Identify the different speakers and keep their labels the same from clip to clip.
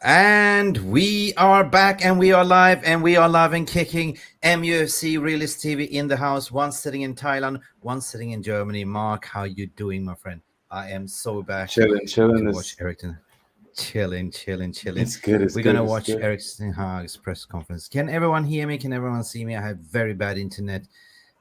Speaker 1: And we are back and we are live and we are live and kicking. Mufc Realist TV in the house. One sitting in Thailand, one sitting in Germany. Mark, how you doing, my friend? I am so back
Speaker 2: Chilling.
Speaker 1: to watch
Speaker 2: It's,
Speaker 1: Erik Ten. Chilling.
Speaker 2: it's good. It's
Speaker 1: We're
Speaker 2: good.
Speaker 1: gonna
Speaker 2: It's
Speaker 1: watch
Speaker 2: good.
Speaker 1: Erik Ten Hags press conference. Can everyone hear me? Can everyone see me? I have very bad internet.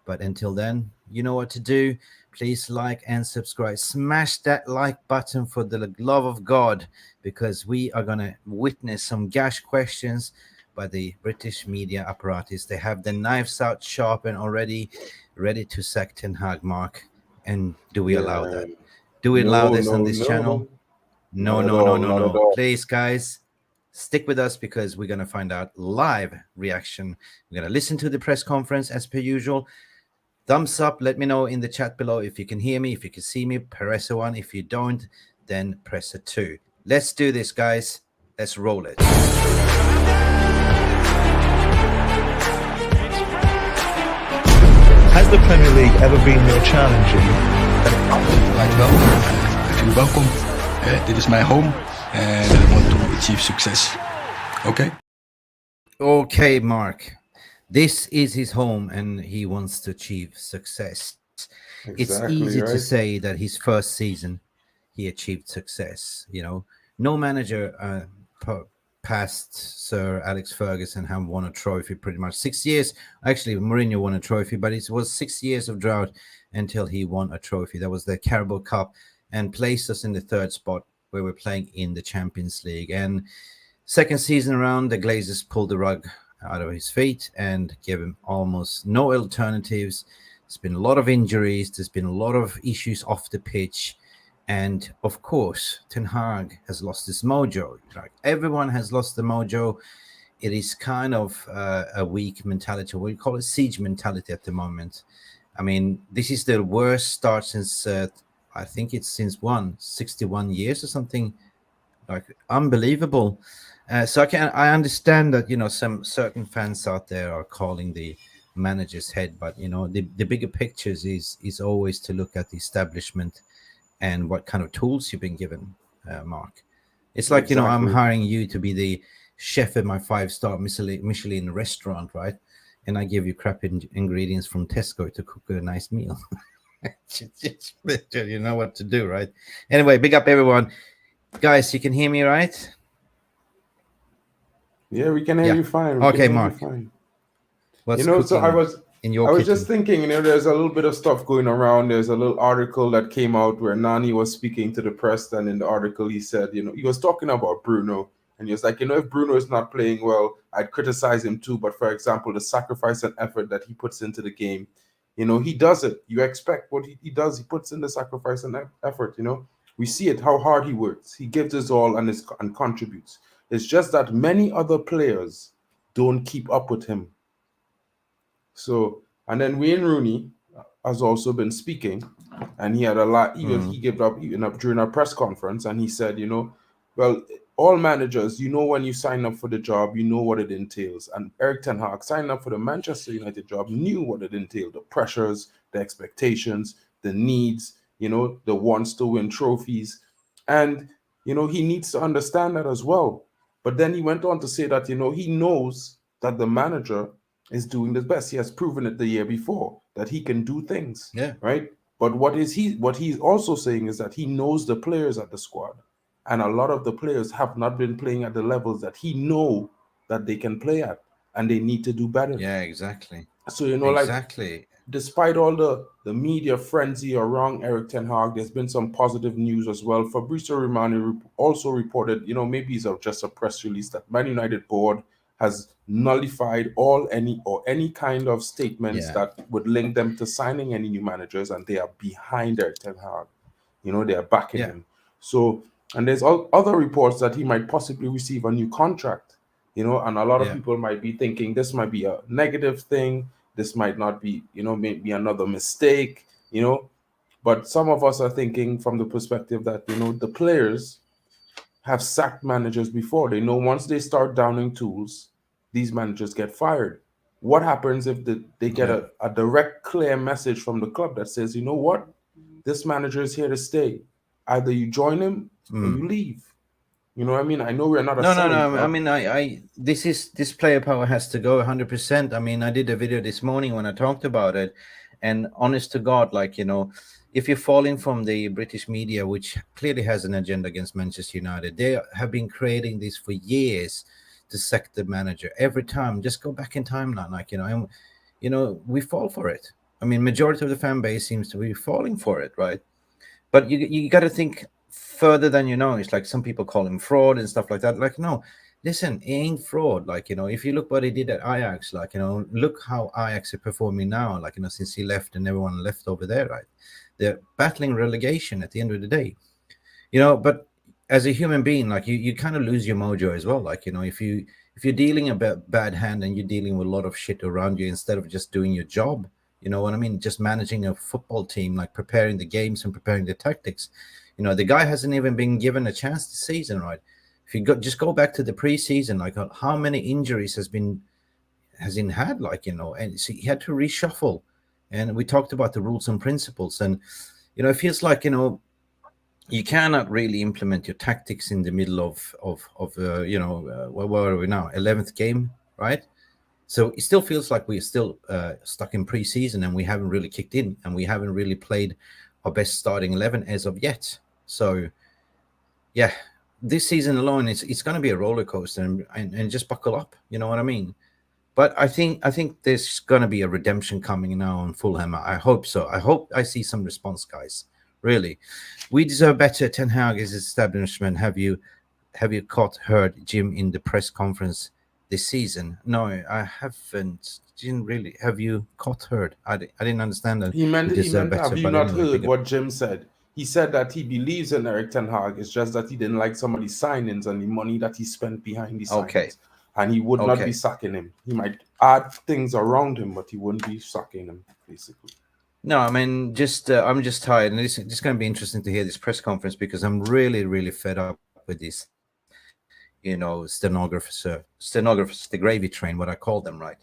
Speaker 1: But until then, you know what to do. Please like and subscribe. Smash that like button for the love of God, because we are going to witness some gash questions by the British media apparatus. They have the knives out sharpened already, ready to sack Ten Hag, Mark. And do we allow
Speaker 2: Yeah.
Speaker 1: that? Do we allow
Speaker 2: No,
Speaker 1: this on
Speaker 2: no,
Speaker 1: this channel?
Speaker 2: no.
Speaker 1: No,
Speaker 2: Not at
Speaker 1: no, no,
Speaker 2: all.
Speaker 1: no,
Speaker 2: Not at
Speaker 1: no.
Speaker 2: all.
Speaker 1: Please, guys, stick with us because we're going to find out live reaction. We're going to listen to the press conference as per usual. Thumbs up, let me know in the chat below if you can hear me, if you can see me. Press a 1. If you don't, then press a 2. Let's do this, guys. Let's roll it.
Speaker 3: Has the Premier League ever been more challenging?
Speaker 4: Quite well. I feel welcome. Dit is my home and I want to achieve success. Okay?
Speaker 1: Okay, Mark. This is his home and he wants to achieve success. It's
Speaker 2: Exactly
Speaker 1: easy to
Speaker 2: right.
Speaker 1: say that his first season he achieved success. You know, no manager past Sir Alex Ferguson have won a trophy pretty much 6 years. Actually, Mourinho won a trophy, but it was 6 years of drought until he won a trophy. That was the Carabao Cup and placed us in the third spot where we're playing in the Champions League. And second season around, the Glazers pulled the rug out of his feet and gave him almost no alternatives. There's been a lot of injuries. There's been a lot of issues off the pitch. And of course, Ten Hag has lost his mojo. Like everyone has lost the mojo. It is kind of a weak mentality. We call it siege mentality at the moment. I mean, this is the worst start since, I think it's since 61 years or something. Like unbelievable. So I understand that, you know, some certain fans out there are calling the manager's head, but you know, the bigger pictures is always to look at the establishment and what kind of tools you've been given, Mark. It's like, you know, I'm
Speaker 2: Exactly.
Speaker 1: hiring you to be the chef at my 5-star Michelin restaurant, right? And I give you crap ingredients from Tesco to cook a nice meal. You know what to do, right? Anyway, big up everyone. Guys, you can hear me, right?
Speaker 2: Yeah, we can hear you fine. We can
Speaker 1: Okay,
Speaker 2: hear you
Speaker 1: Mark.
Speaker 2: fine.
Speaker 1: What's
Speaker 2: So
Speaker 1: cooking in your
Speaker 2: I was
Speaker 1: kitchen?
Speaker 2: just thinking, there's a little bit of stuff going around. There's a little article that came out where Nani was speaking to the press, and in the article he said, he was talking about Bruno, and he was like, if Bruno is not playing well, I'd criticize him too. But for example, the sacrifice and effort that he puts into the game, he does it. You expect what he does. He puts in the sacrifice and effort. We see it, how hard he works. He gives his all and contributes. It's just that many other players don't keep up with him. So, and then Wayne Rooney has also been speaking, and he had a lot. He gave up during a press conference, and he said, well, all managers, when you sign up for the job, you know what it entails. And Erik Ten Hag signing up for the Manchester United job knew what it entailed: the pressures, the expectations, the needs, the wants to win trophies, and he needs to understand that as well. But then he went on to say that he knows that the manager is doing his best. He has proven it the year before that he can do things, right? But what he's also saying is that he knows the players at the squad, and a lot of the players have not been playing at the levels that he know that they can play at, and they need to do better.
Speaker 1: Yeah, exactly.
Speaker 2: So
Speaker 1: Exactly.
Speaker 2: despite all the media frenzy around Erik Ten Hag, there's been some positive news as well. Fabrizio Romano also reported, maybe it's just a press release, that Man United board has nullified any kind of statements that would link them to signing any new managers, and they are behind Erik Ten Hag. They are backing him. So, and there's other reports that he might possibly receive a new contract. And a lot of people might be thinking this might be a negative thing. This might not be, maybe another mistake, But some of us are thinking from the perspective that, the players have sacked managers before. They know once they start downing tools, these managers get fired. What happens if they get a direct, clear message from the club that says, you know what? This manager is here to stay. Either you join him or you leave. You know what I mean? I know we're not a
Speaker 1: No, no,
Speaker 2: selling
Speaker 1: no. I
Speaker 2: club.
Speaker 1: mean, this player power has to go 100%. I mean, I did a video this morning when I talked about it, and honest to God, like, if you're falling from the British media, which clearly has an agenda against Manchester United, they have been creating this for years to sack the manager every time. Just go back in time now, like, and we fall for it. I mean, majority of the fan base seems to be falling for it, right? But you got to think further than It's like some people call him fraud and stuff like that. Like, no, listen, he ain't fraud. Like, if you look what he did at Ajax, like, look how Ajax are performing now. Like, since he left and everyone left over there, right? They're battling relegation at the end of the day. But as a human being, like, you kind of lose your mojo as well. Like, if you're dealing a bad hand and you're dealing with a lot of shit around you instead of just doing your job, you know what I mean? Just managing a football team, like preparing the games and preparing the tactics. The guy hasn't even been given a chance this season, right? If you just go back to the preseason, like, how many injuries has he had, like, and so he had to reshuffle. And we talked about the rules and principles, and it feels like you cannot really implement your tactics in the middle of where are we now? 11th game, right? So it still feels like we're still stuck in preseason and we haven't really kicked in and we haven't really played our best starting 11 as of yet. So, yeah, this season alone, it's going to be a roller coaster and just buckle up. You know what I mean? But I think there's going to be a redemption coming now on Fulham. I hope so. I hope I see some response, guys. Really, we deserve better. Ten Hag is establishment. Have you heard Jim in the press conference this season? No, I haven't. Didn't really. Have you heard? I didn't understand that.
Speaker 2: He
Speaker 1: We
Speaker 2: meant,
Speaker 1: deserve
Speaker 2: have
Speaker 1: better.
Speaker 2: you
Speaker 1: But
Speaker 2: not
Speaker 1: anyway,
Speaker 2: heard
Speaker 1: bigger.
Speaker 2: what Jim said? He said that he believes in Erik Ten Hag. It's just that he didn't like some of the signings and the money that he spent behind the
Speaker 1: Okay.
Speaker 2: signings. And he would not be
Speaker 1: Okay.
Speaker 2: sacking him. He might add things around him, but he wouldn't be sacking him, basically.
Speaker 1: No, I mean, I'm just tired, and it's just going to be interesting to hear this press conference because I'm really, really fed up with this, stenographers, the gravy train, what I call them, right,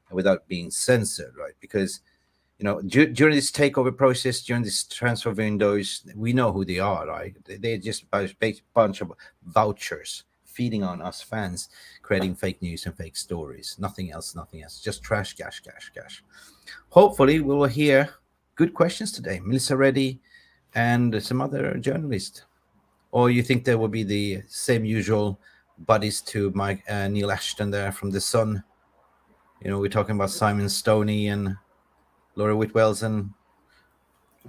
Speaker 1: without being censored, right? Because during this takeover process, during this transfer windows, we know who they are, right? They're just a bunch of vouchers feeding on us fans, creating fake news and fake stories. Nothing else. Just trash, cash. Hopefully, we will hear good questions today. Melissa Reddy and some other journalists. Or you think there will be the same usual buddies to Mike Neil Ashton there from The Sun? We're talking about Simon Stoney and Laura Whitwells and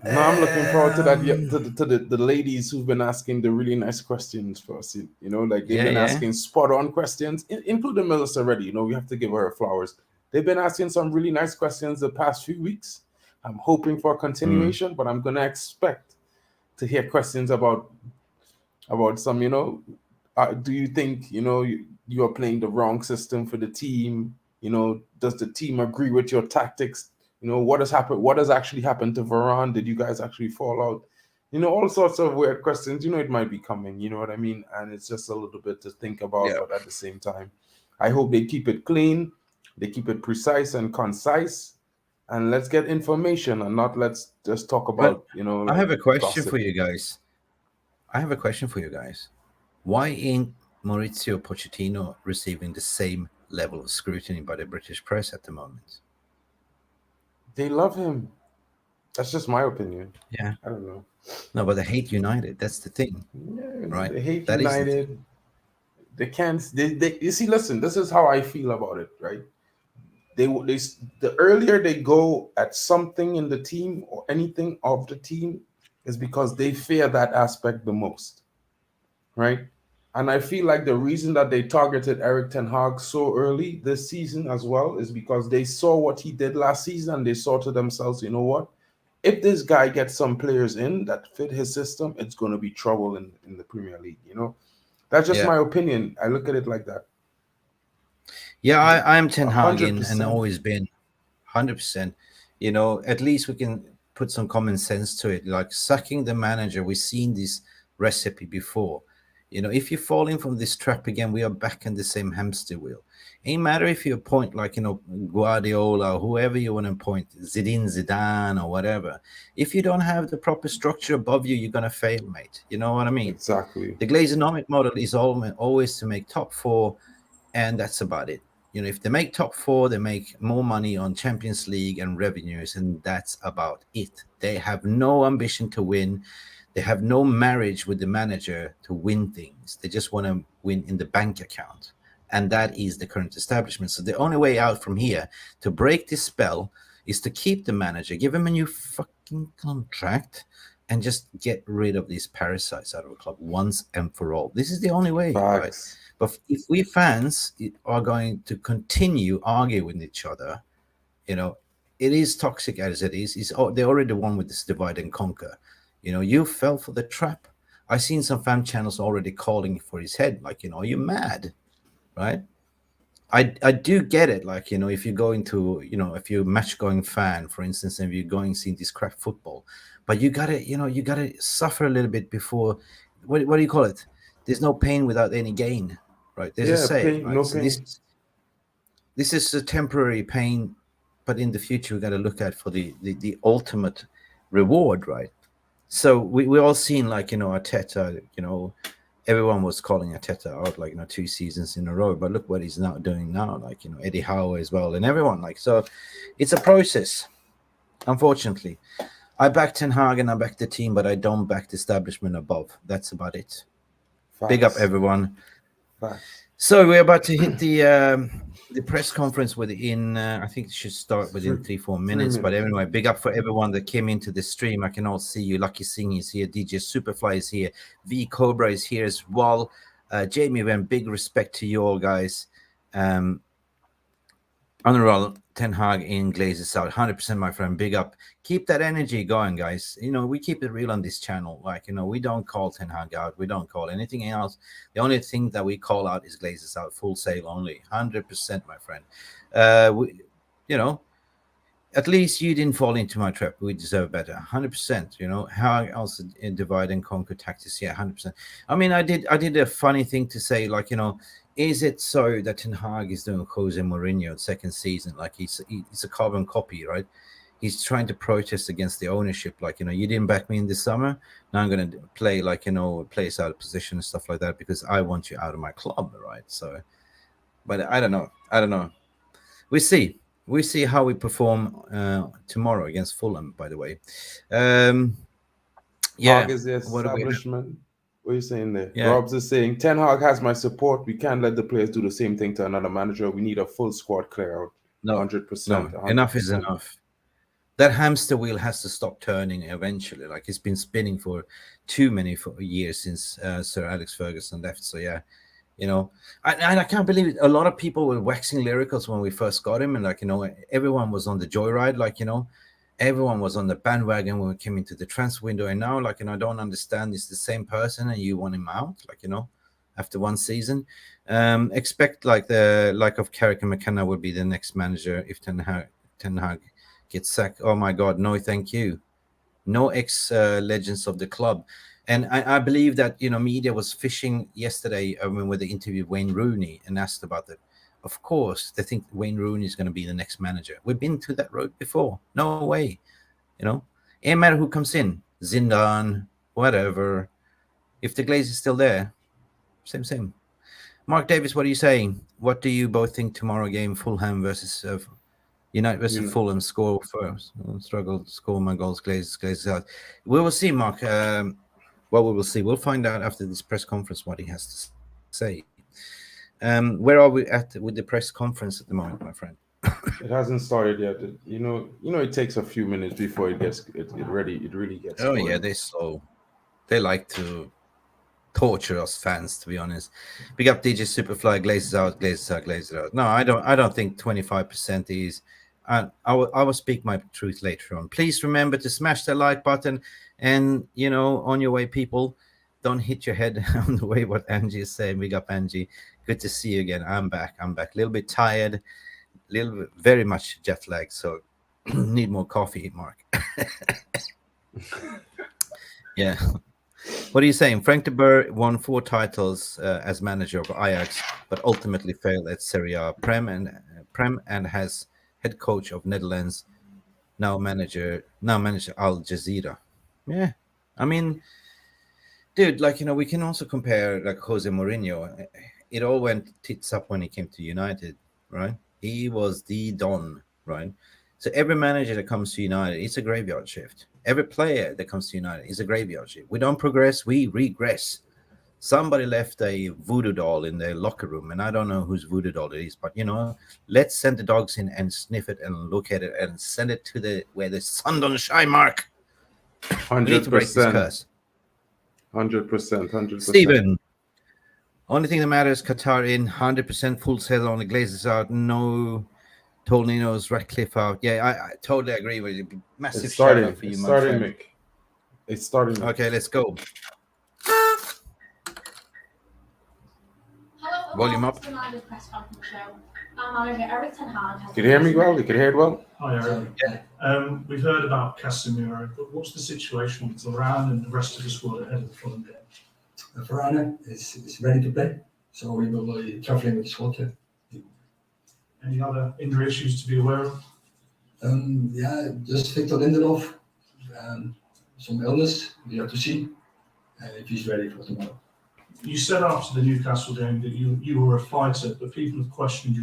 Speaker 2: No, I'm looking forward to that. Yeah, to the ladies who've been asking the really nice questions for us. Like they've been asking spot on questions, including Melissa already. We have to give her flowers. They've been asking some really nice questions the past few weeks. I'm hoping for a continuation, but I'm gonna expect to hear questions about some. Do you think you are playing the wrong system for the team? Does the team agree with your tactics? What has happened? What has actually happened to Varane? Did you guys actually fall out? All sorts of weird questions. It might be coming. You know what I mean? And it's just a little bit to think about, but at the same time, I hope they keep it clean, they keep it precise and concise, and let's get information and not let's just talk about
Speaker 1: I have a question
Speaker 2: gossip.
Speaker 1: for you guys. Why ain't Maurizio Pochettino receiving the same level of scrutiny by the British press at the moment?
Speaker 2: They love him. That's just my opinion.
Speaker 1: Yeah.
Speaker 2: I don't know.
Speaker 1: No, but they hate United. That's the thing, right?
Speaker 2: They hate
Speaker 1: That is the
Speaker 2: United.
Speaker 1: thing.
Speaker 2: They can't. You see. Listen, this is how I feel about it. Right? The earlier they go at something in the team or anything of the team is because they fear that aspect the most. Right? And I feel like the reason that they targeted Erik Ten Hag so early this season as well is because they saw what he did last season and they saw to themselves, you know what? If this guy gets some players in that fit his system, it's going to be trouble in the Premier League. That's just my opinion. I look at it like that.
Speaker 1: Yeah, I'm Ten Hag and
Speaker 2: 100%.
Speaker 1: always been 100%. At least we can put some common sense to it. Like sacking the manager, we've seen this recipe before. If you're falling from this trap again, we are back in the same hamster wheel. Ain't matter if you appoint Guardiola or whoever you want to appoint, Zidane or whatever. If you don't have the proper structure above you, you're gonna fail, mate. You know what I mean?
Speaker 2: Exactly.
Speaker 1: The Glazonomic model is always to make top four, and that's about it. If they make top four, they make more money on Champions League and revenues, and that's about it. They have no ambition to win. They have no marriage with the manager to win things. They just want to win in the bank account. And that is the current establishment. So the only way out from here to break this spell is to keep the manager, give him a new fucking contract, and just get rid of these parasites out of the club once and for all. This is the only way, right? But if we fans are going to continue arguing with each other, it is toxic as it is. They already won with this divide and conquer. You fell for the trap. I've seen some fan channels already calling for his head. Like, are you mad? Right? I do get it. Like, if you go into, if you're a match going fan, for instance, and you're going seeing this crap football, but you gotta suffer a little bit before. What do you call it? There's no pain without any gain, right? There's a saying. Right?
Speaker 2: No
Speaker 1: so
Speaker 2: pain.
Speaker 1: This is a temporary pain, but in the future we got to look at for the ultimate reward, right? So we all seen Arteta, everyone was calling Arteta out 2 seasons in a row, but look what he's now doing now, Eddie Howe as well, and everyone so it's a process. Unfortunately, I back Ten Hag and I back the team, but I don't back the establishment above. That's about it.
Speaker 2: Facts.
Speaker 1: Big up everyone.
Speaker 2: Facts.
Speaker 1: So we're about to hit the press conference within I think it should start within 3-4 minutes. But anyway, big up for everyone that came into the stream. I can all see you. Lucky Singh is here, DJ Superfly is here, V Cobra is here as well. Jamie Van, big respect to you all guys. Honorable Ten Hag in Glazes out 100%, my friend. Big up. Keep that energy going, guys. We keep it real on this channel. We don't call Ten Hag out. We don't call anything else. The only thing that we call out is Glazes out. Full sail only. 100%, my friend. At least you didn't fall into my trap. We deserve better. 100%. How else in divide and conquer tactics? Yeah, 100%. I mean, I did a funny thing to say, is it so that Ten Hag is doing Jose Mourinho second season? He's a carbon copy, right? He's trying to protest against the ownership. You didn't back me in the summer. Now I'm going to play place out of position and stuff like that because I want you out of my club, right? So, but I don't know. We see how we perform tomorrow against Fullham, by the way.
Speaker 2: Hag is the establishment. What are you saying there?
Speaker 1: Yeah.
Speaker 2: Robs is saying, Ten Hag has my support. We can't let the players do the same thing to another manager. We need a full squad clear out.
Speaker 1: No,
Speaker 2: 100%.
Speaker 1: No, enough is enough. That hamster wheel has to stop turning eventually. It's been spinning for too many years since Sir Alex Ferguson left. So yeah, I can't believe it. A lot of people were waxing lyricals when we first got him, and everyone was on the joyride. Everyone was on the bandwagon when we came into the transfer window, and now, I don't understand. It's the same person, and you want him out, after one season. Expect the of Carrick and McKenna will be the next manager if Ten Hag gets sacked. Oh my God, no, thank you. No legends of the club, and I believe that media was fishing yesterday when they interviewed Wayne Rooney and asked about it. Of course, they think Wayne Rooney is going to be the next manager. We've been to that road before. No way. Ain't matter who comes in. Zidane, whatever. If the glaze is still there, same. Mark Davis, what are you saying? What do you both think tomorrow game, Fulham versus United versus Fulham, score first? Struggle to score my goals, Glazes out. We will see, Mark. We will see. We'll find out after this press conference what he has to say. Where are we at with the press conference at the moment, my friend?
Speaker 2: It hasn't started yet. It takes a few minutes before it gets it really gets.
Speaker 1: Oh yeah, they're slow. They like to torture us fans, to be honest. Big up DJ Superfly, Glazes out. No, I don't think 25% is. I will speak my truth later on. Please remember to smash the like button, and on your way, people, don't hit your head on the way. What Angie is saying. Big up, Angie. Good to see you again. I'm back. A little bit tired, very much jet lag. So need more coffee, Mark. Yeah. What are you saying? Frank de Boer won 4 titles as manager of Ajax, but ultimately failed at Serie A, Prem, and has head coach of Netherlands, now manager Al Jazeera. Yeah, I mean, dude, like, we can also compare like Jose Mourinho. It all went tits up when he came to United, right? He was the Don, right? So every manager that comes to United, it's a graveyard shift. Every player that comes to United is a graveyard shift. We don't progress, we regress. Somebody left a voodoo doll in their locker room, and I don't know whose voodoo doll it is, but let's send the dogs in and sniff it and look at it and send it to where the sun don't shine, Mark. We need to break this
Speaker 2: 100%.
Speaker 1: curse.
Speaker 2: 100%.
Speaker 1: Stephen, only thing that matters, Qatar in, 100% full sail on the Glazers out, no Tolnino's Ratcliffe out. Yeah, I totally agree with you. Massive
Speaker 2: It's
Speaker 1: shout
Speaker 2: starting.
Speaker 1: out for you,
Speaker 2: It's
Speaker 1: my
Speaker 2: starting,
Speaker 1: friend.
Speaker 2: Mick. It's starting.
Speaker 1: Okay, let's go.
Speaker 5: Hello,
Speaker 1: Volume up.
Speaker 5: to the press conference show. Our manager Erik Ten Hags has.
Speaker 2: Can you hear me well? You can hear it well?
Speaker 6: Hi, Erik. We've heard about Casemiro, but what's the situation with Varane and the rest of the squad ahead of the Fullham game?
Speaker 7: Varane is ready to play, so we will be traveling with the squad.
Speaker 6: Any other injury issues to be aware of?
Speaker 7: Yeah, just Victor Lindelof, some illness. We have to see if he's ready for tomorrow.
Speaker 6: You said after the Newcastle game that you were a fighter, but people have questioned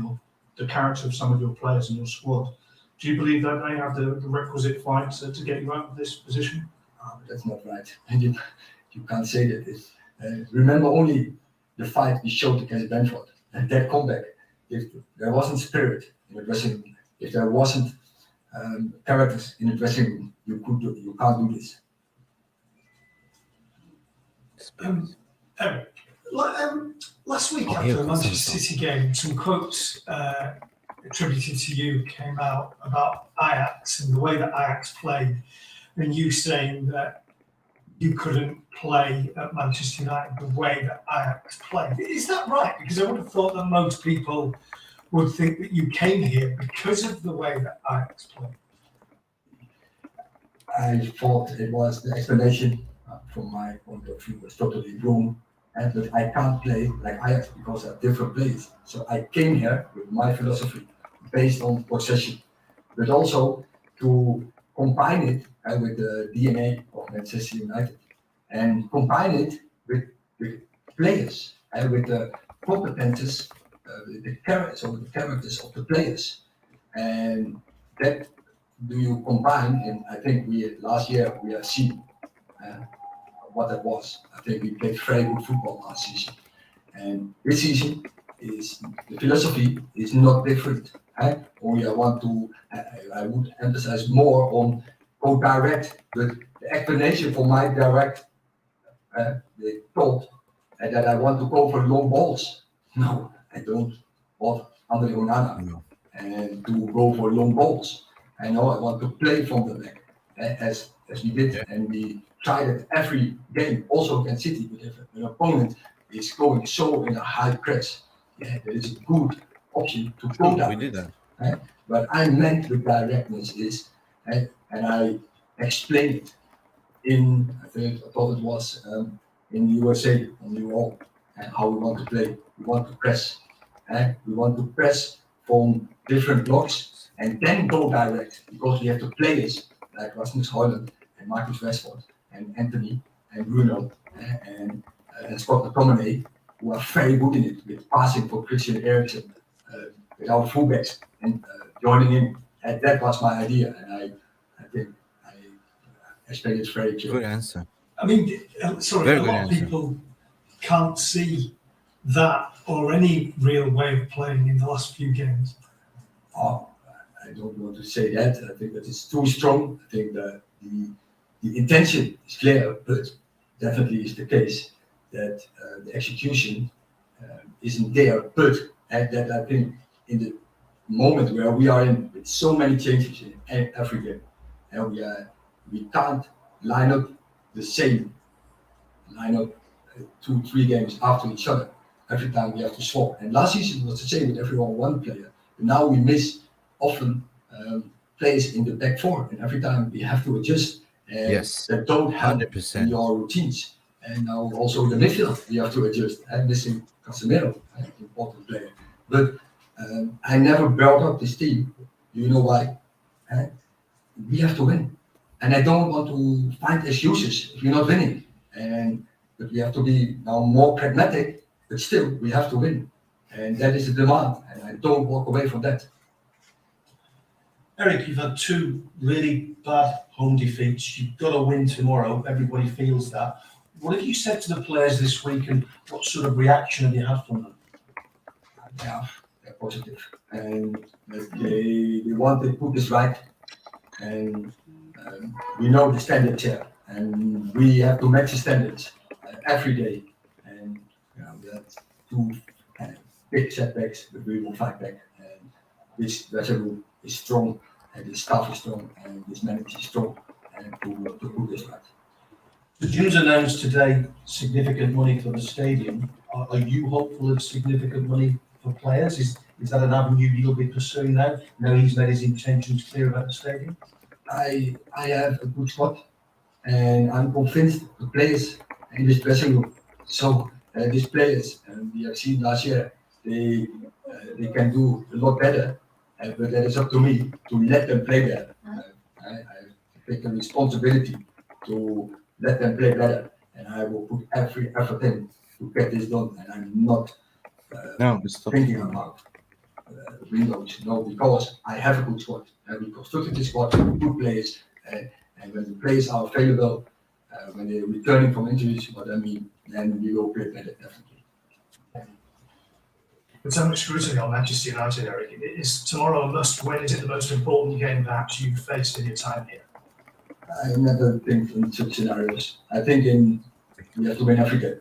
Speaker 6: the character of some of your players in your squad. Do you believe that they have the requisite fight to get you out of this position?
Speaker 7: But that's not right. You can't say that. Remember only the fight we showed against Brentford and that comeback. If there wasn't spirit in the dressing room, if there wasn't characters in the dressing room, you can't do this.
Speaker 8: Erik, last week after the Manchester City game, some quotes attributed to you came out about Ajax and the way that Ajax played, and you saying that you couldn't play at Manchester United the way that Ajax played. Is that right? Because I would have thought that most people would think that you came here because of the way that Ajax played.
Speaker 7: I thought it was the explanation from my point of view was totally wrong. But I can't play like Ajax because they're different players. So I came here with my philosophy based on possession, but also to combine it with the DNA of Manchester United and combine it with players and with the competences, the characters of the players. And that do you combine, and I think last year we have seen what that was. I think we played very good football last season. And this season the philosophy is not different. Only I would emphasize more on go direct, but the explanation for my direct, they thought that I want to go for long balls. No, I don't want Andre Onana and to go for long balls. I know I want to play from the back as we did, and we tried it every game, also against City, but if an opponent is going so in a high press, that is a good option to go down.
Speaker 1: We did that.
Speaker 7: But I meant with directness is, and I explained it I thought it was in the USA on New York, and how we want to play. We want to press. We want to press from different blocks and then go direct, because we have the players like Rasmus Højlund and Marcus Rashford and Anthony and Bruno and Scott McTominay, who are very good in it with passing for Christian Eriksen, with our fullbacks and joining in. And that was my idea, and I think I explained it very clearly.
Speaker 1: Good answer.
Speaker 8: I mean, sorry,
Speaker 1: Very
Speaker 8: a
Speaker 1: good
Speaker 8: lot of
Speaker 1: answer.
Speaker 8: people can't see that or any real way of playing in the last few games.
Speaker 7: I don't want to say that. I think that it's too strong. I think that the intention is clear, but definitely is the case that the execution isn't there. But that I think in the moment where we are in, with so many changes in every game, and we can't line up the same lineup 2-3 games after each other. Every time we have to swap. And last season was the same with everyone one player. But now we miss often players in the back four, and every time we have to adjust.
Speaker 1: Yes,
Speaker 7: that don't help
Speaker 1: 100%.
Speaker 7: in your routines. And now also the midfield, we have to adjust. I'm missing Casemiro, an important player. But I never brought up this team. You know why? We have to win. And I don't want to find excuses if you're not winning. But we have to be now more pragmatic, but still we have to win. And that is the demand. And I don't walk away from that.
Speaker 6: Erik, you've had 2 really bad home defeats. You've got to win tomorrow. Everybody feels that. What have you said to the players this week, and what sort of reaction have you had from them?
Speaker 7: Yeah, they're positive. And they want to put this right. And we know the standards here. And we have to match the standards every day. And we had 2 big setbacks, but we will fight back. And this dressing room is strong, and the staff is strong, and this manager is strong, and to put this right.
Speaker 6: The Gyms announced today significant money for the stadium. Are you hopeful of significant money for players? Is that an avenue you'll be pursuing now? Now he's made his intentions clear about the stadium?
Speaker 7: I have a good squad, and I'm convinced the players in this dressing room. So these players, and we have seen last year, they can do a lot better. But that is up to me to let them play better. I take the responsibility to let them play better, and I will put every effort in to get this done. And I'm not thinking about windows, no, because I have a good squad, and we constructed this squad with good players. And when the players are available, when they're returning from injuries, what I mean, then we will play better, definitely.
Speaker 6: With so much scrutiny on Manchester United, Erik, is tomorrow a must-win? Is it the most important game perhaps you've faced in your time here?
Speaker 7: I never think in such scenarios. I think we have to win every game.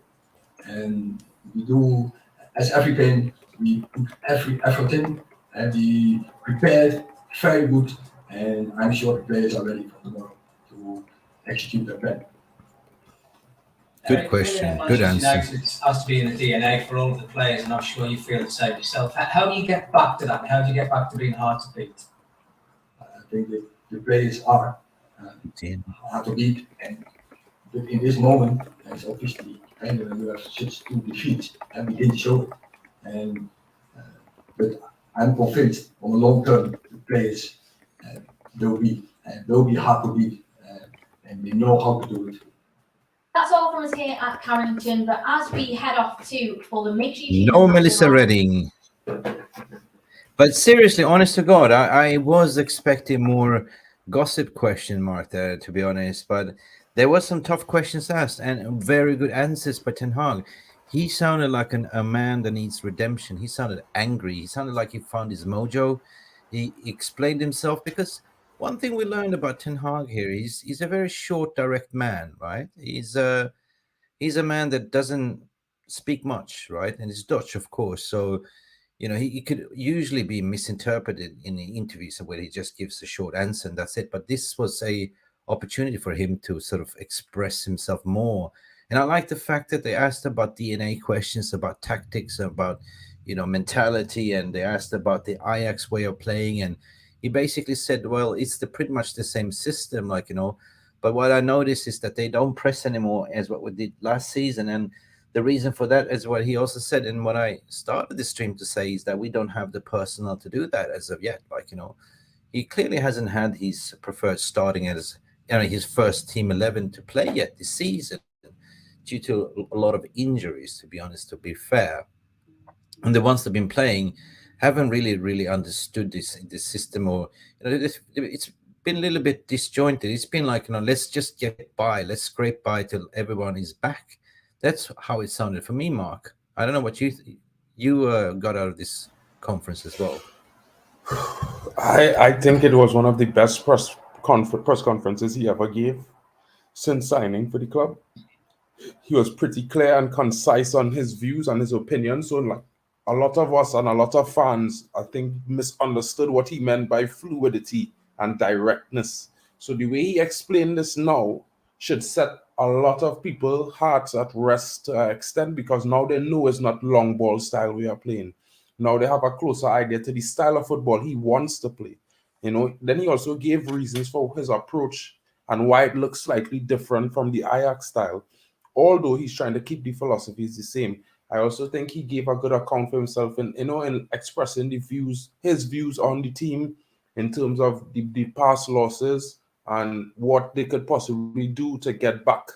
Speaker 7: And we do, as every game, we put every effort in, and we prepared very good, and I'm sure the players are ready for tomorrow to execute their plan.
Speaker 1: Good question, good answer.
Speaker 9: It has to be in the DNA for all of the players, and I'm sure you feel the same yourself. How do you get back to that? How do you get back to being hard to beat?
Speaker 7: I think that the players are hard to beat, and in this moment, it's obviously, and when you have such 2 defeats, and we didn't show it. And but I'm convinced on the long term, the players will be hard to beat, and they know how to do it.
Speaker 5: That's all from us here at Carrington, but as we head off to Fullham, make sure you
Speaker 1: No Melissa Redding. But seriously, honest to God, I was expecting more gossip question mark there, to be honest. But there was some tough questions asked and very good answers by Ten Hag. He sounded like a man that needs redemption. He sounded angry. He sounded like he found his mojo. He explained himself, because one thing we learned about Ten Hag here is he's a very short, direct man, right? He's a man that doesn't speak much, right? And he's Dutch, of course. So, he could usually be misinterpreted in the interviews where he just gives a short answer and that's it. But this was a opportunity for him to sort of express himself more. And I like the fact that they asked about DNA questions, about tactics, about, mentality, and they asked about the Ajax way of playing, and he basically said, well, it's pretty much the same system, but what I noticed is that they don't press anymore as what we did last season. And the reason for that is what he also said, and what I started the stream to say, is that we don't have the personnel to do that as of yet. He clearly hasn't had his preferred starting as his first team 11 to play yet this season, due to a lot of injuries, to be honest, to be fair. And the ones that have been playing haven't really understood this system, or it's been a little bit disjointed. It's been like, let's just get by, let's scrape by till everyone is back. That's how it sounded for me, Mark. I don't know what you got out of this conference as well.
Speaker 2: I think it was one of the best press conferences he ever gave since signing for the club. He was pretty clear and concise on his views and his opinions. So a lot of us and a lot of fans, I think, misunderstood what he meant by fluidity and directness. So the way he explained this now should set a lot of people's hearts at rest to an extent, because now they know it's not long ball style we are playing. Now they have a closer idea to the style of football he wants to play. Then he also gave reasons for his approach and why it looks slightly different from the Ajax style. although he's trying to keep the philosophies the same, I also think he gave a good account for himself in, in expressing his views on the team in terms of the past losses and what they could possibly do to get back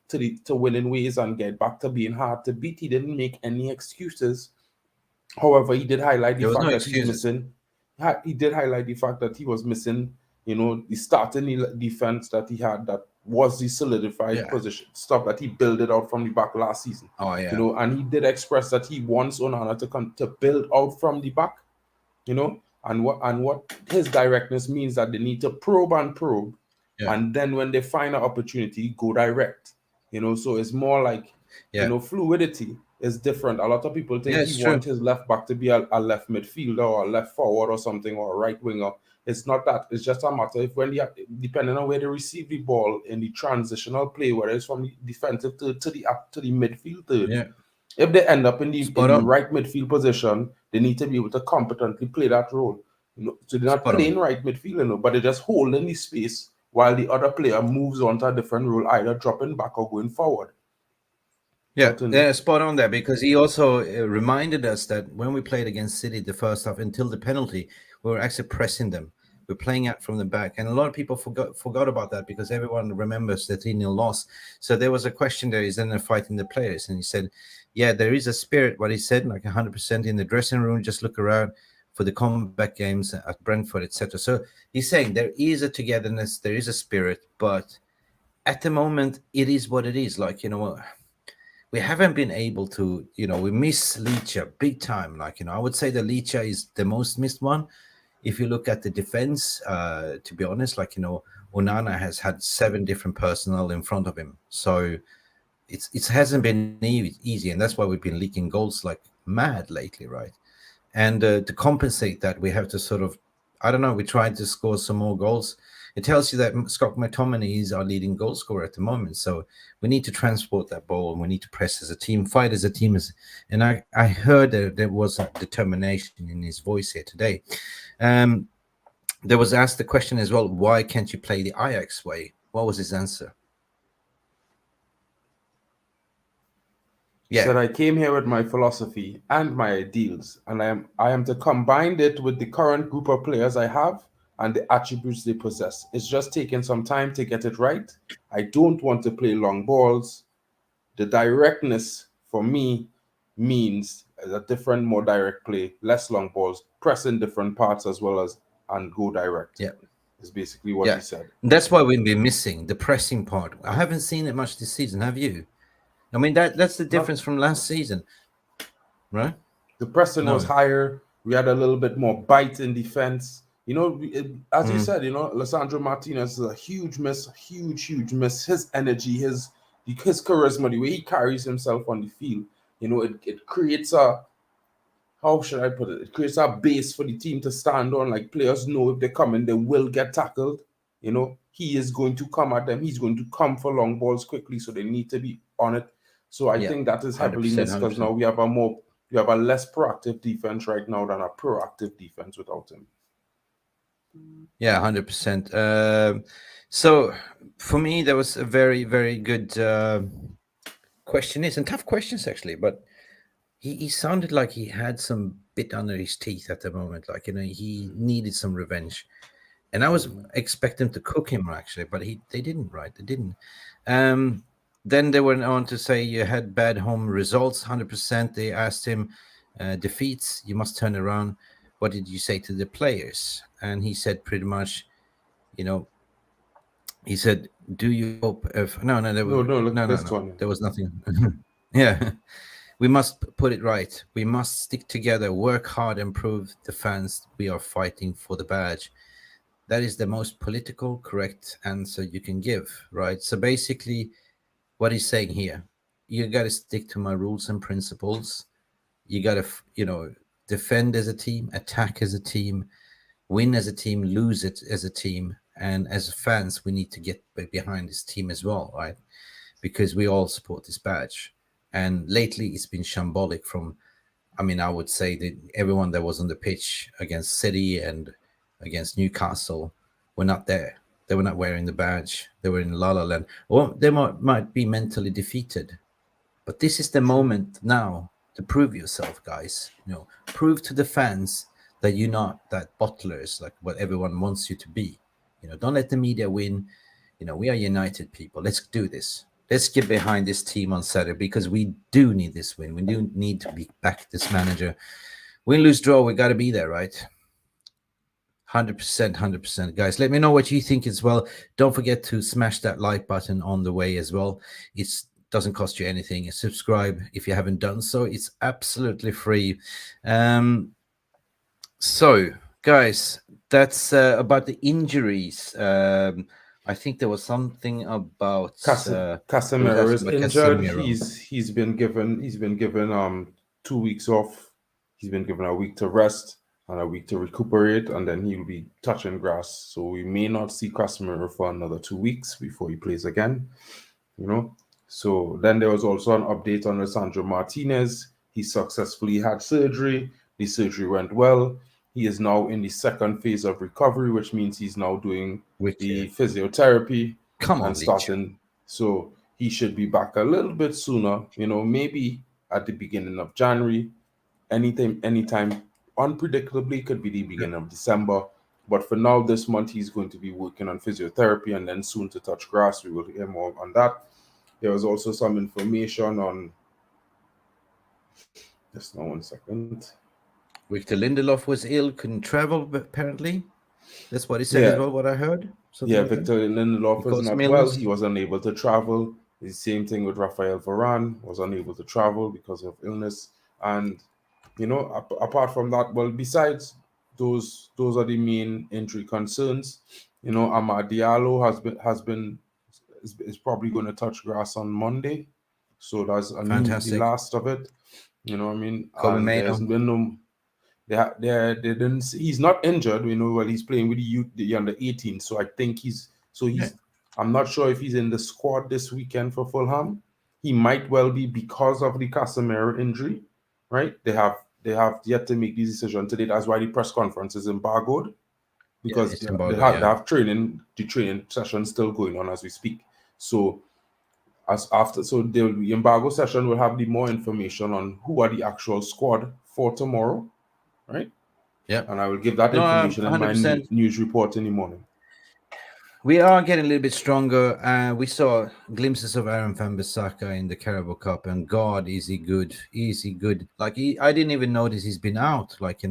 Speaker 2: to winning ways and get back to being hard to beat. He didn't make any excuses. However, he did highlight the fact that he's missing. He did highlight the fact that he was missing, the starting defense that he had, that was the solidified position stuff that he built it out from the back last season. And he did express that he wants Onana to come to build out from the back, and what his directness means, that they need to probe, and then when they find an opportunity, go direct. So it's more like fluidity is different. A lot of people think he wants his left back to be a left midfielder or a left forward or something, or a right winger. It's not that. It's just a matter of depending on where they receive the ball in the transitional play, whether it's from the defensive third to the midfield third. If they end up in the right midfield position, they need to be able to competently play that role. So they're not playing right midfield, but they're just holding the space while the other player moves on to a different role, either dropping back or going forward.
Speaker 1: Yeah, spot on there, because he also reminded us that when we played against City the first half until the penalty, we were actually pressing them. We're playing out from the back, and a lot of people forgot about that, because everyone remembers the 3-0 loss. So there was a question there: is then they're fighting the players? And he said, "Yeah, there is a spirit." What he said, like 100% in the dressing room. Just look around for the comeback games at Brentford, etc. So he's saying there is a togetherness, there is a spirit, but at the moment it is what it is. Like, we haven't been able to, we miss Licha big time. Like, I would say the Licha is the most missed one. If you look at the defense, to be honest, like, Onana has had 7 different personnel in front of him. So it hasn't been easy. And that's why we've been leaking goals like mad lately, right? And to compensate that, we have to sort of, I don't know, we're trying to score some more goals. It tells you that Scott McTominay is our leading goal scorer at the moment. So we need to transport that ball, and we need to press as a team, fight as a team. And I heard that there was a determination in his voice here today. There was asked the question as well, why can't you play the Ajax way? What was his answer?
Speaker 2: He said, I came here with my philosophy and my ideals, and I am to combine it with the current group of players I have and the attributes they possess. It's just taking some time to get it right. I don't want to play long balls. The directness for me means a different, more direct play, less long balls, press in different parts as well as, and go direct.
Speaker 1: Yeah.
Speaker 2: Is basically what he said.
Speaker 1: That's why we've been missing the pressing part. I haven't seen it much this season, have you? I mean, that's the difference from last season, right?
Speaker 2: The pressing was higher. We had a little bit more bite in defense. As you said, Lisandro Martinez is a huge miss. His energy, his charisma, the way he carries himself on the field, it creates how should I put it? It creates a base for the team to stand on. Like, players know if they come in, they will get tackled. He is going to come at them. He's going to come for long balls quickly, so they need to be on it. So I think that is heavily missed, because now we have a less proactive defense right now than a proactive defense without him.
Speaker 1: Yeah, 100%. So for me, there was a very, very good questions, and tough questions actually, but he sounded like he had some bit under his teeth at the moment. Like, he needed some revenge. And I was expecting to cook him actually, but they didn't, right? They didn't. Then they went on to say you had bad home results, 100%. They asked him, defeats, you must turn around. What did you say to the players? And he said pretty much, he said, do you hope if no, there was nothing. Yeah. We must put it right. We must stick together, work hard, and prove the fans we are fighting for the badge. That is the most political correct answer you can give, right? So basically, what he's saying here, you got to stick to my rules and principles. You got to, defend as a team, attack as a team, win as a team, lose it as a team. And as fans, we need to get behind this team as well, right? Because we all support this badge. And lately, it's been shambolic from, I would say that everyone that was on the pitch against City and against Newcastle were not there. They were not wearing the badge. They were in La La Land. Or they might be mentally defeated. But this is the moment now to prove yourself, guys. Prove to the fans that you're not that bottlers, like what everyone wants you to be. Don't let the media win. We are united people. Let's do this. Let's get behind this team on Saturday because we do need this win. We do need to back this manager. Win, lose, draw, we got to be there, right? 100%. Guys, let me know what you think as well. Don't forget to smash that like button on the way as well. It doesn't cost you anything. Subscribe if you haven't done so. It's absolutely free. So, guys, that's about the injuries. I think there was something about
Speaker 2: Casemiro is injured. He's been given 2 weeks off. He's been given a week to rest and a week to recuperate, and then he'll be touching grass. So we may not see Casemiro for another 2 weeks before he plays again. So then there was also an update on Lisandro Martinez. He successfully had surgery. The surgery went well. He is now in the second phase of recovery, which means he's now doing the physiotherapy and starting. So he should be back a little bit sooner, maybe at the beginning of January. Anytime, unpredictably, could be the beginning of December. But for now, this month, he's going to be working on physiotherapy and then soon to touch grass. We will hear more on that. There was also some information on... Just now, 1 second.
Speaker 1: Victor Lindelof was ill, couldn't travel, apparently. That's what he said as well, what I heard.
Speaker 2: Victor Lindelof was not well. He was unable to travel. The same thing with Rafael Varane, was unable to travel because of illness. And, apart from that, well, besides those are the main injury concerns. Amad Diallo is probably going to touch grass on Monday. So that's the last of it. What I mean? And there's been no... They didn't. He's not injured, while he's playing with the under 18. So I think he's. I'm not sure if he's in the squad this weekend for Fulham. He might well be because of the Casemiro injury, right? They have yet to make the decision today. That's why the press conference is embargoed, because they have training. The training session still going on as we speak. So the embargo session will have the more information on who are the actual squad for tomorrow. Right?
Speaker 1: Yeah.
Speaker 2: And I will give that information in my news report in the morning.
Speaker 1: We are getting a little bit stronger. We saw glimpses of Aaron Wan-Bissaka in the Carabao Cup, and God, is he good? Is he good? Like, I didn't even notice he's been out. Like,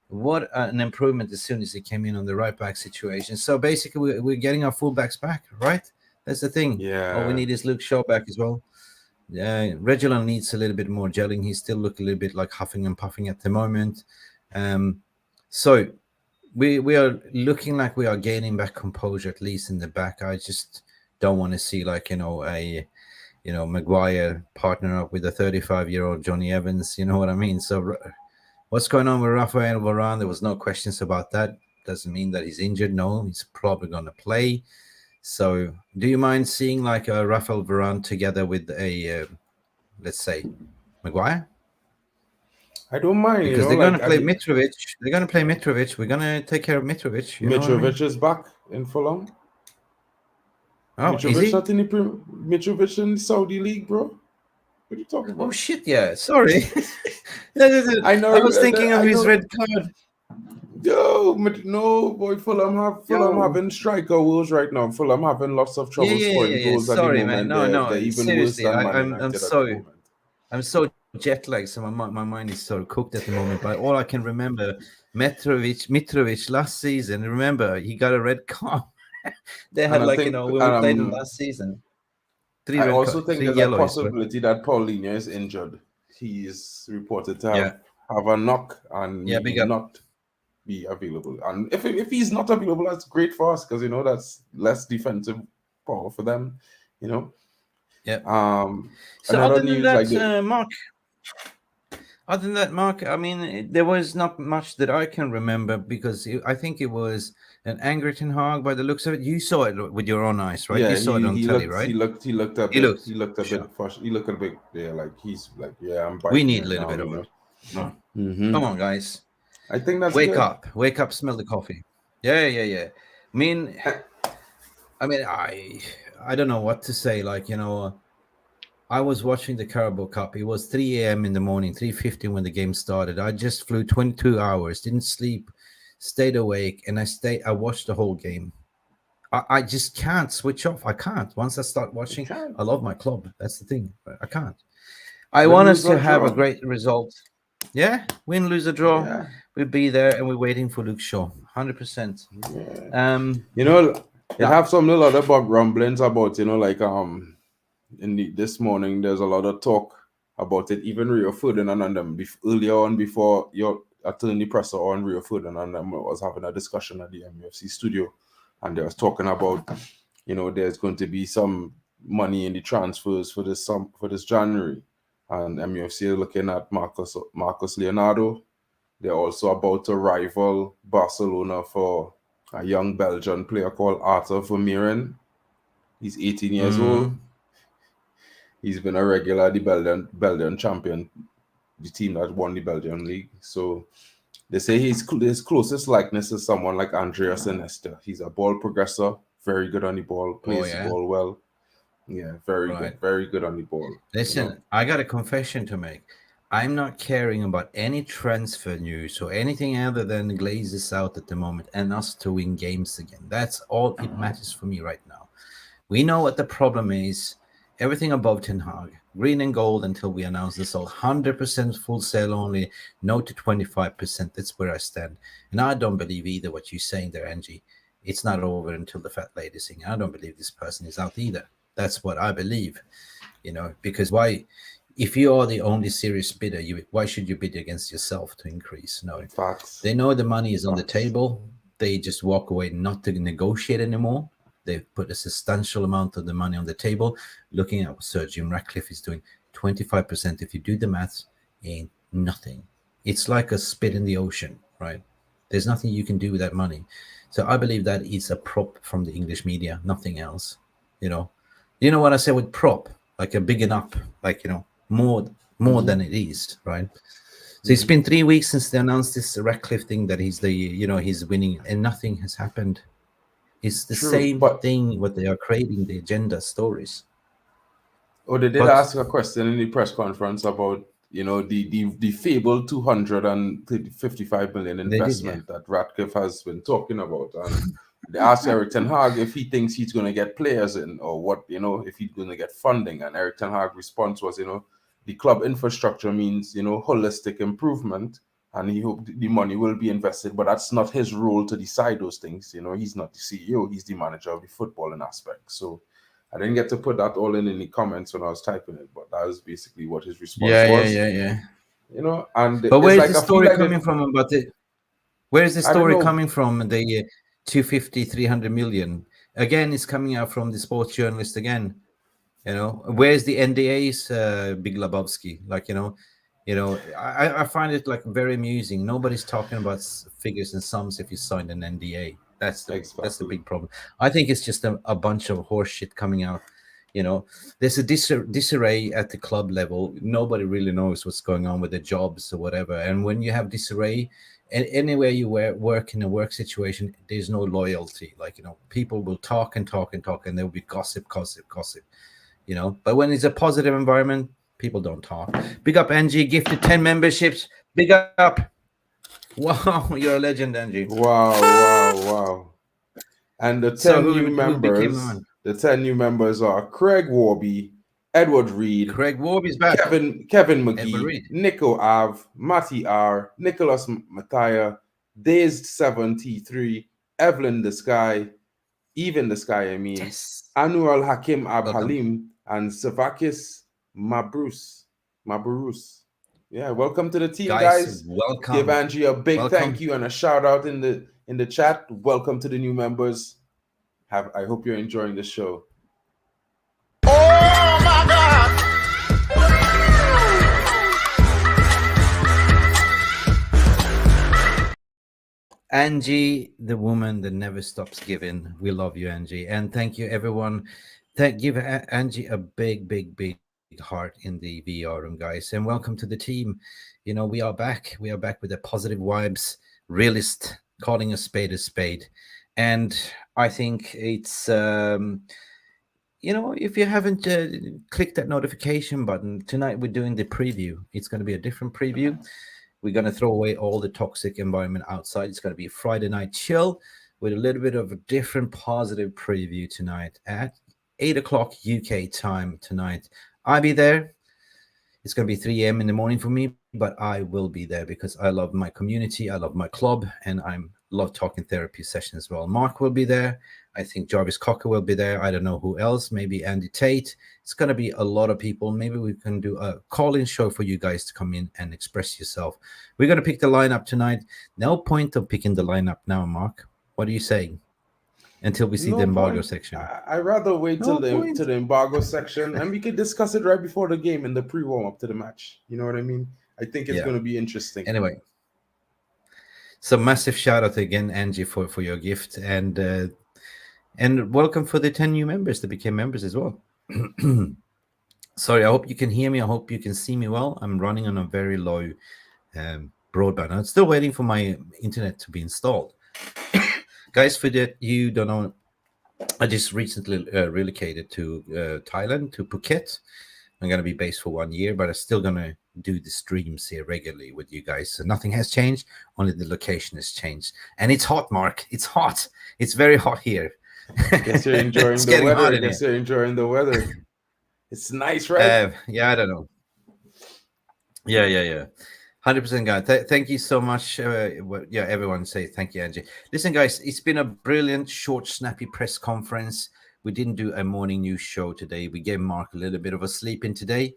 Speaker 1: what an improvement as soon as he came in on the right back situation. So basically, we're getting our fullbacks back, right? That's the thing.
Speaker 2: Yeah.
Speaker 1: All we need is Luke Shaw back as well. Reguilon needs a little bit more gelling. He still look a little bit like huffing and puffing at the moment. So we are looking like we are gaining back composure, at least in the back. I just don't want to see Maguire partner up with a 35-year-old Johnny Evans. You know what I mean? So what's going on with Rafael Varane? There was no questions about that. Doesn't mean that he's injured. No, he's probably going to play. So, do you mind seeing like a Rafael Varane together with a, let's say, Maguire?
Speaker 2: I don't mind,
Speaker 1: because they're going to play Mitrovic. They're going to play Mitrovic. We're going to take care of Mitrovic.
Speaker 2: Mitrovic is back in Fulham.
Speaker 1: Oh,
Speaker 2: Mitrovic in the Saudi League, bro. What are you talking about?
Speaker 1: Oh shit! Yeah, sorry. I know. I was thinking of his red card.
Speaker 2: Yo, no, boy, Fulham having striker woes right now. Fulham having lots of trouble scoring goals at the moment.
Speaker 1: Man. No, they're even seriously, I'm so jet lagged, so my mind is so cooked at the moment. But all I can remember, Mitrovic last season. Remember, he got a red card. They had when we played him last season.
Speaker 2: I also think there's a possibility that Paulinho is injured. He is reported to have a knock and not be available. And if he's not available, that's great for us, because that's less defensive power for them.
Speaker 1: Yeah. So other than that, Mark, I mean, there was not much that I can remember, because I think it was an Erik Ten Hag by the looks of it. You saw it with your own eyes, right? You saw it on telly, right? He looked a bit
Speaker 2: like he's like, I'm
Speaker 1: we need a little bit of it. Come on, guys.
Speaker 2: I think that's
Speaker 1: wake up, smell the coffee. Yeah. I mean, I mean, I don't know what to say. Like, I was watching the Carabao Cup. It was 3 a.m. in the morning, 3:50 when the game started. I just flew 22 hours, didn't sleep, stayed awake, and I watched the whole game. I just can't switch off. I can't. Once I start watching, I love my club. That's the thing. I can't. I want us to have a great result. Yeah, win, lose, or draw.
Speaker 2: Yeah.
Speaker 1: We'll be there, and we're waiting for Luke Shaw, 100%.
Speaker 2: Yeah. You have some little other rumblings about, like this morning there's a lot of talk about it. Even Rio Ferdinand and them earlier on, before your attorney presser on, Rio Ferdinand and them was having a discussion at the MUFC studio, and they was talking about, there's going to be some money in the transfers for this January, and MUFC are looking at Marcus Leonardo. They're also about to rival Barcelona for a young Belgian player called Arthur Vermeeren. He's 18 years old. He's been a regular at the Belgian champion, the team that won the Belgian league. So they say his closest likeness is someone like Andreas Iniesta. He's a ball progressor, very good on the ball, plays the ball well. Yeah, very good on the ball.
Speaker 1: Listen, I got a confession to make. I'm not caring about any transfer news or anything other than Glazers out at the moment and us to win games again. That's all it matters for me right now. We know what the problem is. Everything above Ten Hag, green and gold until we announce this all. 100% full sale only, no to 25%. That's where I stand. And I don't believe either what you're saying there, Angie. It's not over until the fat lady sing. I don't believe this person is out either. That's what I believe. Because why? If you are the only serious bidder, why should you bid against yourself to increase? No.
Speaker 2: Facts.
Speaker 1: They know the money is on the table. They just walk away not to negotiate anymore. They've put a substantial amount of the money on the table. Looking at what Sir Jim Ratcliffe is doing, 25%, if you do the maths, ain't nothing. It's like a spit in the ocean, right? There's nothing you can do with that money. So I believe that is a prop from the English media, nothing else. You know what I say with prop? Like a bigging up, like, more than it is, right? So it's been 3 weeks since they announced this Ratcliffe thing that he's he's winning, and nothing has happened. It's the same thing what they are creating, the agenda stories.
Speaker 2: Oh, they did ask a question in the press conference about, the fabled 255 million investment that Ratcliffe has been talking about. And they asked Erik Ten Hag if he thinks he's going to get players in, or what, if he's going to get funding. And Erik Ten Hag's response was, the club infrastructure means, holistic improvement, and he hoped the money will be invested, but that's not his role to decide those things. He's not the CEO, he's the manager of the footballing aspect. So I didn't get to put that all in the comments when I was typing it, but that was basically what his response was.
Speaker 1: Yeah.
Speaker 2: And
Speaker 1: but where's the story coming from about it? Where is the story coming from? The 250, 300 million. Again, it's coming out from the sports journalist again. Where's the NDAs, Big Lebowski? I find it like very amusing. Nobody's talking about figures and sums if you signed an NDA. That's the big problem. I think it's just a bunch of horse shit coming out. There's a disarray at the club level. Nobody really knows what's going on with the jobs or whatever. And when you have disarray, anywhere you work in a work situation, there's no loyalty. People will talk and talk and talk, and there will be gossip. But when it's a positive environment, people don't talk. Big up, Angie. Gifted 10 memberships. Big up. Wow, you're a legend, Angie.
Speaker 2: Wow. And the 10 new members are Craig Warby, Edward Reed.
Speaker 1: Craig Warby's back.
Speaker 2: Kevin McGee, Nico Av, Matty R, Nicholas Mattia, Dazed 73, Evelyn the Sky, Even the Sky, yes. Anwar Hakim Halim, and Savakis Mabrus. Yeah, welcome to the team, guys.
Speaker 1: Welcome.
Speaker 2: Give Angie a big thank you and a shout out in the chat. Welcome to the new members. I hope you're enjoying the show.
Speaker 10: Oh my God!
Speaker 1: Angie, the woman that never stops giving. We love you, Angie, and thank you, everyone. Give Angie a big heart in the VR room, guys, and welcome to the team. We are back with the positive vibes, realist, calling a spade, And I think it's if you haven't clicked that notification button, tonight we're doing the preview. It's going to be a different preview. We're going to throw away all the toxic environment outside. It's going to be a Friday night chill with a little bit of a different positive preview tonight at 8 o'clock UK time tonight. I'll be there. It's going to be 3 a.m. in the morning for me, but I will be there because I love my community. I love my club, and I love talking therapy sessions as well. Mark will be there. I think Jarvis Cocker will be there. I don't know who else. Maybe Andy Tate. It's going to be a lot of people. Maybe we can do a call-in show for you guys to come in and express yourself. We're going to pick the lineup tonight. No point of picking the lineup now, Mark. What are you saying? Until we see the embargo section.
Speaker 2: I'd rather wait till the embargo section, and we could discuss it right before the game in the pre-warm up to the match. You know what I mean? I think it's going to be interesting.
Speaker 1: Anyway, so massive shout out again, Angie, for your gift, and welcome for the 10 new members that became members as well. Sorry, I hope you can hear me. I hope you can see me well. I'm running on a very low broadband. I'm still waiting for my internet to be installed. Guys, for that you don't know, I just recently relocated to Thailand, to Phuket. I'm going to be based for 1 year, but I'm still going to do the streams here regularly with you guys. So nothing has changed, only the location has changed. And it's hot, Mark. It's hot. It's very hot here.
Speaker 2: Guess you're enjoying the weather. Guess you're enjoying the weather. It's nice, right?
Speaker 1: Yeah, I don't know. Yeah. 100%, guys. Thank you so much. Everyone say thank you, Angie. Listen, guys, it's been a brilliant, short, snappy press conference. We didn't do a morning news show today. We gave Mark a little bit of a sleep in today.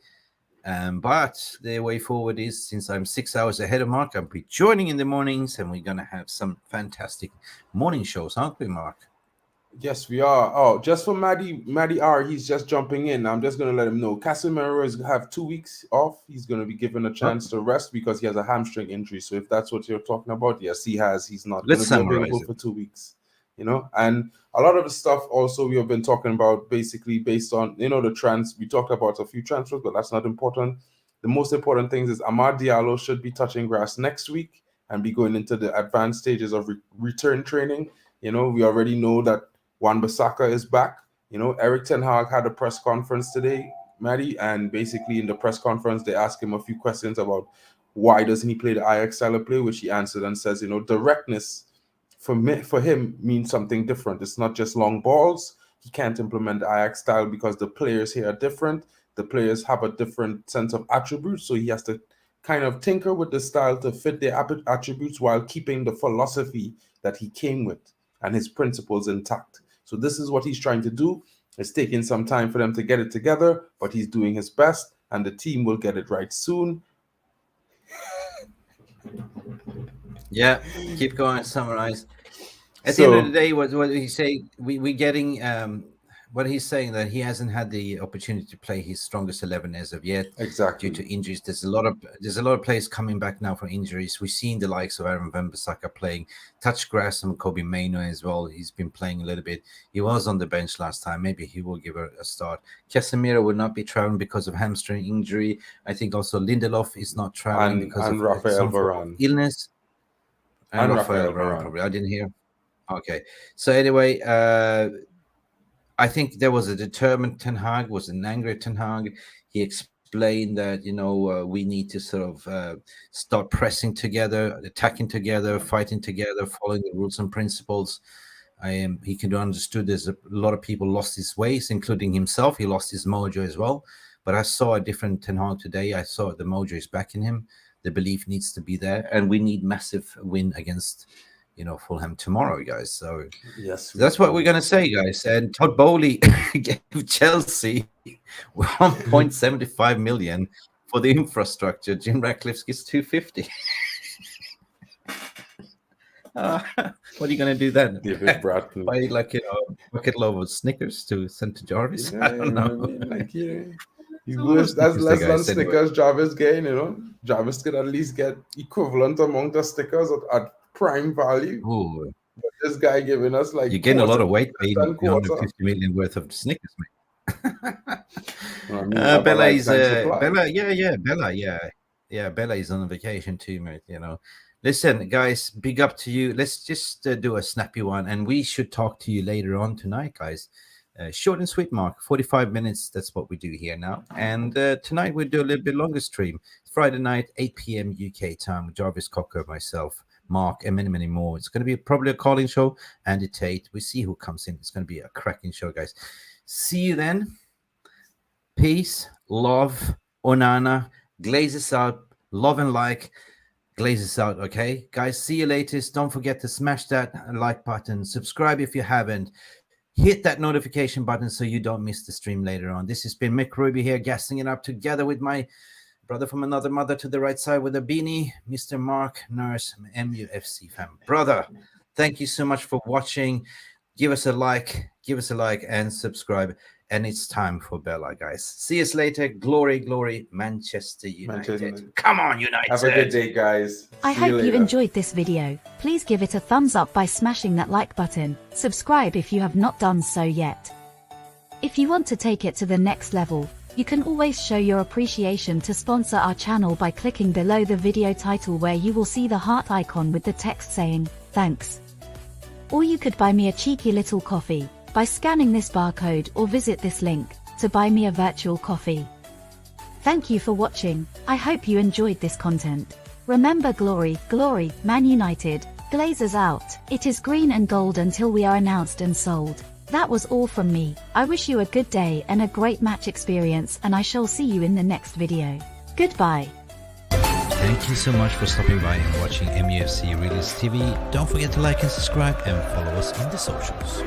Speaker 1: But the way forward is, since I'm 6 hours ahead of Mark, I'll be joining in the mornings, and we're going to have some fantastic morning shows, aren't we, Mark?
Speaker 2: Yes, we are. Oh, just for Maddie R, he's just jumping in. I'm just going to let him know. Casemiro is have 2 weeks off. He's going to be given a chance to rest because he has a hamstring injury. So if that's what you're talking about, yes, he has. He's not going to be available for 2 weeks. And a lot of the stuff also we have been talking about basically based on, the we talked about a few transfers, but that's not important. The most important things is Amad Diallo should be touching grass next week and be going into the advanced stages of return training. We already know that Wan-Bissaka is back. Erik Ten Hag had a press conference today, Maddie, and basically in the press conference, they asked him a few questions about why doesn't he play the Ajax style of play, which he answered and says, directness for him means something different. It's not just long balls. He can't implement the Ajax style because the players here are different. The players have a different sense of attributes, so he has to kind of tinker with the style to fit their attributes while keeping the philosophy that he came with and his principles intact. So this is what he's trying to do. It's taking some time for them to get it together, but he's doing his best, and the team will get it right soon.
Speaker 1: Yeah, keep going, summarize. At the end of the day, what he's saying, we're getting what he's saying, that he hasn't had the opportunity to play his strongest 11 as of yet,
Speaker 2: exactly,
Speaker 1: due to injuries. There's a lot of players coming back now from injuries. We've seen the likes of Aaron Wan-Bissaka playing touch grass, and Kobe Mainoo as well. He's been playing a little bit. He was on the bench last time. Maybe he will give a start. Casemiro will not be traveling because of hamstring injury. I think also Lindelof is not traveling because of
Speaker 2: Rafael Varane
Speaker 1: illness. And Rafael Varane, probably. I didn't hear. Okay. So anyway, I think there was a determined Ten Hag, was an angry Ten Hag. He explained that, we need to sort of start pressing together, attacking together, fighting together, following the rules and principles. He can understood there's a lot of people lost his ways, including himself. He lost his mojo as well. But I saw a different Ten Hag today. I saw the mojo is back in him. The belief needs to be there. And we need massive win against Fullham tomorrow, guys. So
Speaker 2: yes,
Speaker 1: that's what we're going to say, guys. And Todd Bowley gave Chelsea 1.75 million for the infrastructure. Jim Ratcliffe gets 250. What are you going to do then?
Speaker 2: David Bradley.
Speaker 1: Buy a bucket load of Snickers to send to Jarvis?
Speaker 2: Yeah,
Speaker 1: I don't know.
Speaker 2: That's less than Snickers Jarvis gain, Jarvis could at least get equivalent amount of stickers at prime value.
Speaker 1: Ooh.
Speaker 2: But this guy giving us
Speaker 1: you're getting a lot of weight by eating 150 million worth of Snickers, mate. Bella, Bella is on vacation too, mate. Listen, guys, big up to you. Let's just do a snappy one, and we should talk to you later on tonight, guys. Short and sweet, Mark. 45 minutes. That's what we do here now. And tonight we'll do a little bit longer stream. Friday night, 8 p.m. UK time with Jarvis Cocker, myself, Mark, and many, many more. It's going to be probably a calling show. Andy Tate. We see who comes in. It's going to be a cracking show, guys. See you then. Peace, love, onana, glazes out, love and like. Glazes out, okay? Guys, see you later. Don't forget to smash that like button. Subscribe if you haven't. Hit that notification button so you don't miss the stream later on. This has been Mick Ruby here, gassing it up together with my brother from another mother to the right side with a beanie, Mr. Mark Nurse, MUFC fam. Brother, thank you so much for watching. Give us a like, and subscribe. And it's time for Bella, guys. See us later. Glory, glory, Manchester United. Come on, United.
Speaker 2: Have a good day, guys.
Speaker 10: I hope you enjoyed this video. Please give it a thumbs up by smashing that like button. Subscribe if you have not done so yet. If you want to take it to the next level, you can always show your appreciation to sponsor our channel by clicking below the video title where you will see the heart icon with the text saying, thanks. Or you could buy me a cheeky little coffee by scanning this barcode or visit this link to buy me a virtual coffee. Thank you for watching. I hope you enjoyed this content. Remember, glory, glory, Man United, Glazers out. It is green and gold until we are announced and sold. That was all from me. I wish you a good day and a great match experience, and I shall see you in the next video. Goodbye.
Speaker 1: Thank you so much for stopping by and watching MUFC Realist TV. Don't forget to like and subscribe and follow us on the socials.